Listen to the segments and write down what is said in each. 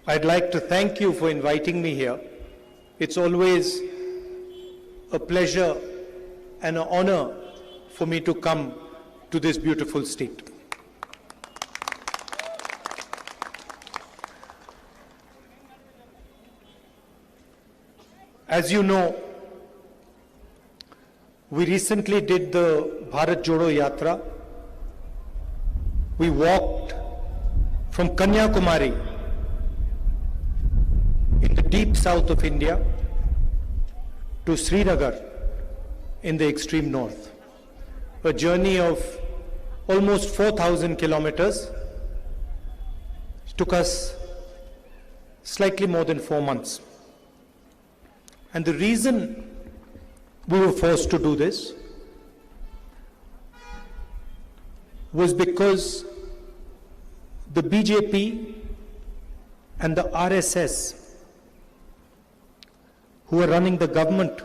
I'd like to thank you for inviting me here. It's always a pleasure and an honor for me to come to this beautiful state. As you know, we recently did the Bharat Jodo Yatra. We walked from Kanyakumari in the deep south of India to Srinagar in the extreme north. A journey of almost 4,000 kilometers. It took us slightly more than 4 months. And the reason we were forced to do this was because the BJP and the RSS, who are running the government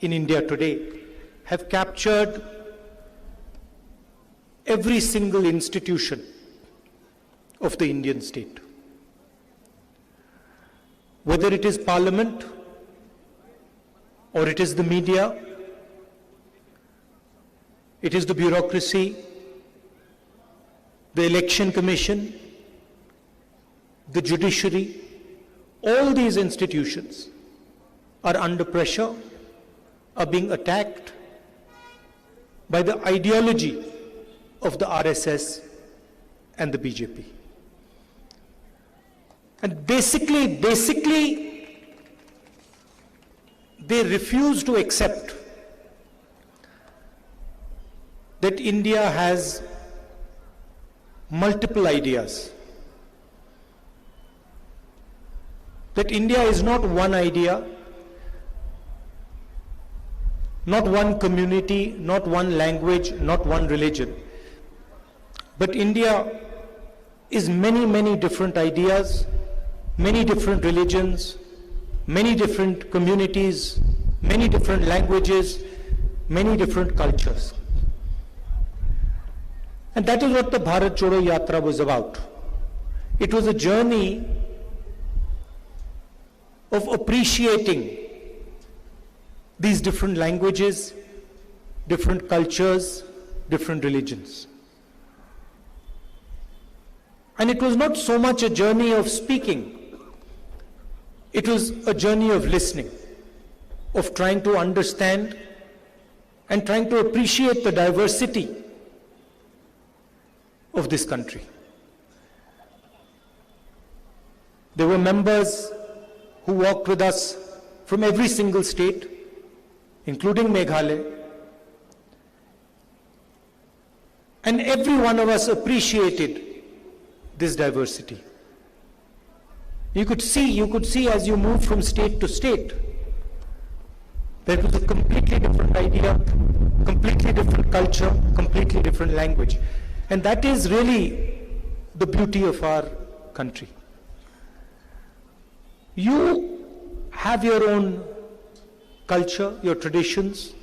in India today, have captured every single institution of the Indian state. Whether it is parliament, or it is the media, it is the bureaucracy, the election commission, the judiciary, all these institutions are under pressure, are being attacked by the ideology of the RSS and the BJP. And basically, they refuse to accept that India has multiple ideas. That India is not one idea, not one community, not one language, not one religion. But India is many, many different ideas, many different religions, many different communities, many different languages, many different cultures. And that is what the Bharat Jodo Yatra was about. It was a journey of appreciating these different languages, different cultures, different religions. And it was not so much a journey of speaking. It was a journey of listening, of trying to understand and trying to appreciate the diversity of this country. There were members who walked with us from every single state, including Meghalaya, and every one of us appreciated this diversity. You could see as you move from state to state, there was a completely different idea, completely different culture, completely different language. And that is really the beauty of our country. You have your own culture, your traditions,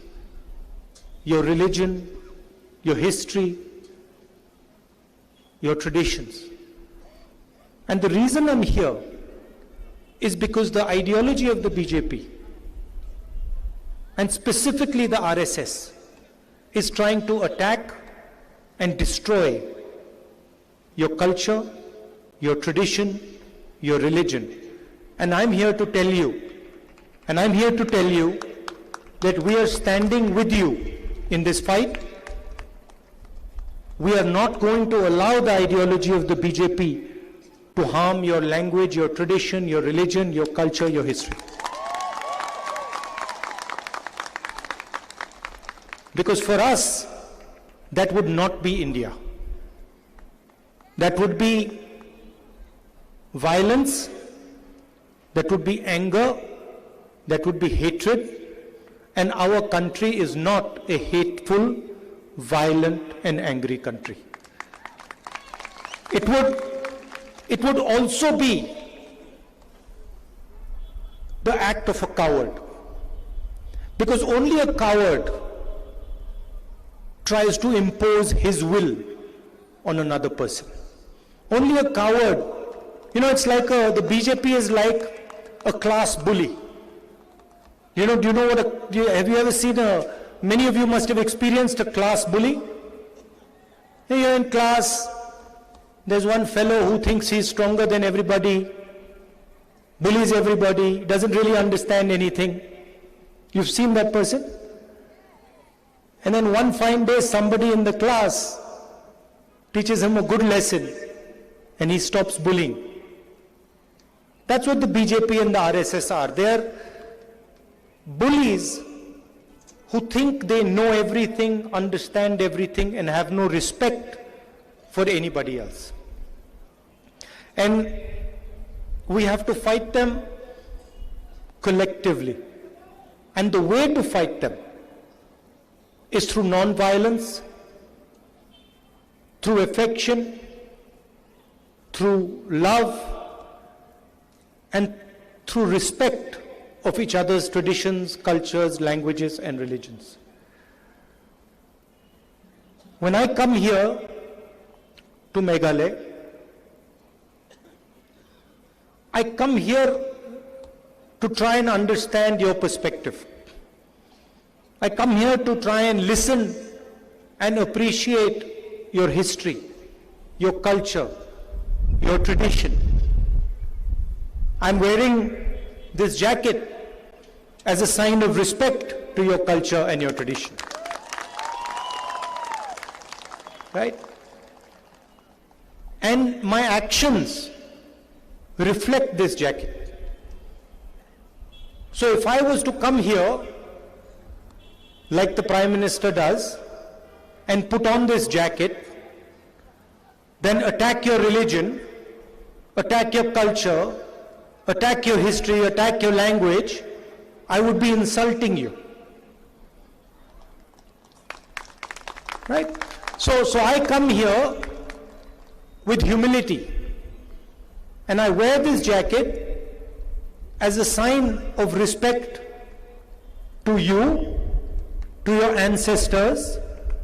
your religion, your history, your traditions. And the reason I'm here is because the ideology of the BJP, and specifically the RSS, is trying to attack and destroy your culture, your tradition, your religion. And I'm here to tell you, that we are standing with you in this fight. We are not going to allow the ideology of the BJP to harm your language, your tradition, your religion, your culture, your history. Because for us, that would not be India. That would be violence, that would be anger, that would be hatred, and our country is not a hateful, violent and angry country. It would also be the act of a coward, because only a coward tries to impose his will on another person. Only a coward You know, it's like the BJP is like a class bully. You know, do you know what have you ever seen many of you must have experienced a class bully? You're in class, there's one fellow who thinks he's stronger than everybody, bullies everybody, doesn't really understand anything. You've seen that person? And then one fine day, somebody in the class teaches him a good lesson and he stops bullying. That's what the BJP and the RSS are. They're bullies who think they know everything, understand everything, and have no respect for anybody else. And we have to fight them collectively. And the way to fight them is through non-violence, through affection, through love, and through respect of each other's traditions, cultures, languages, and religions. When I come here to Meghalaya, I come here to try and understand your perspective. I come here to try and listen and appreciate your history, your culture, your tradition. I'm wearing this jacket as a sign of respect to your culture and your tradition. Right? And my actions reflect this jacket. So if I was to come here, like the Prime Minister does, and put on this jacket, then attack your religion, attack your culture, attack your history, attack your language, I would be insulting you. Right? So I come here with humility, and I wear this jacket as a sign of respect to you, to your ancestors,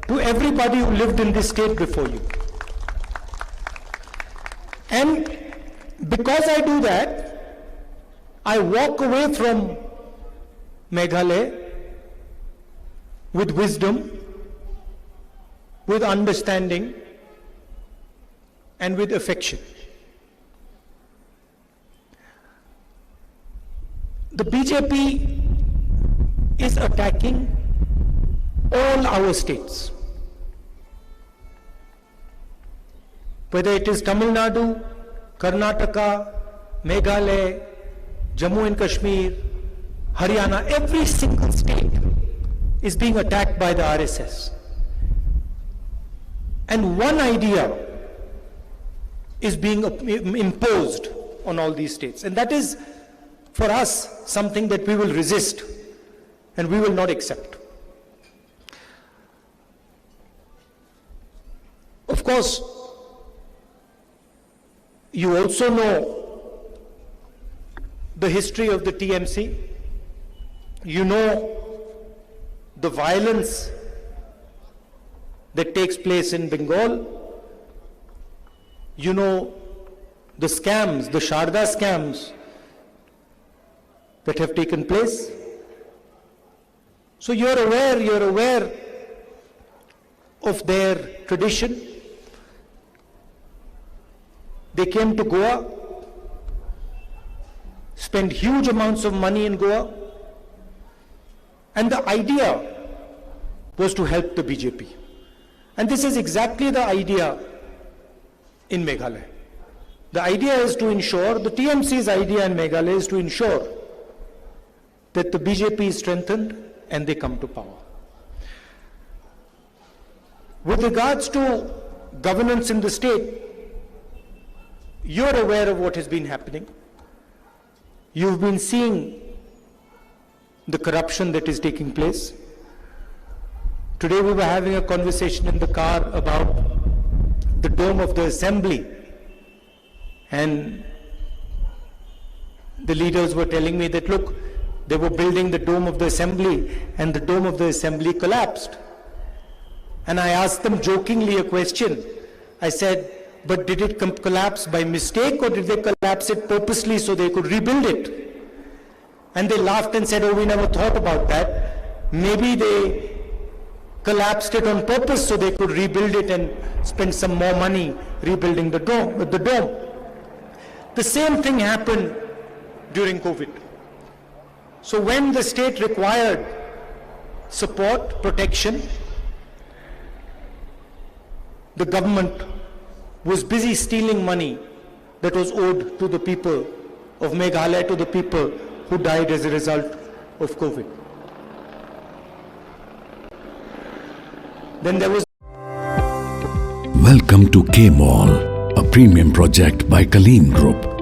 to everybody who lived in this state before you. And because I do that, I walk away from Meghalaya with wisdom, with understanding, and with affection. The BJP is attacking all our states. Whether it is Tamil Nadu, Karnataka, Meghalaya, Jammu and Kashmir, Haryana, every single state is being attacked by the RSS. And one idea is being imposed on all these states. And that is, for us, something that we will resist and we will not accept. Of course, you also know the history of the TMC. You know the violence that takes place in Bengal. You know the scams, the Sharda scams that have taken place. So you're aware of their tradition. They came to Goa, spent huge amounts of money in Goa, and the idea was to help the BJP. And this is exactly the idea in Meghalaya. The idea is to ensure, the TMC's idea in Meghalaya is to ensure that the BJP is strengthened and they come to power. With regards to governance in the state, you're aware of what has been happening. You've been seeing the corruption that is taking place. Today we were having a conversation in the car about the dome of the assembly, and the leaders were telling me that, look, they were building the dome of the assembly and the dome of the assembly collapsed. And I asked them jokingly a question. I said, But did it collapse by mistake, or did they collapse it purposely so they could rebuild it? And they laughed and said, oh, we never thought about that. Maybe they collapsed it on purpose so they could rebuild it and spend some more money rebuilding the dome. The same thing happened during COVID. So when the state required support, protection, the government was busy stealing money that was owed to the people of Meghalaya, to the people who died as a result of COVID. Then there was... Welcome to K Mall, a premium project by Kaleen Group.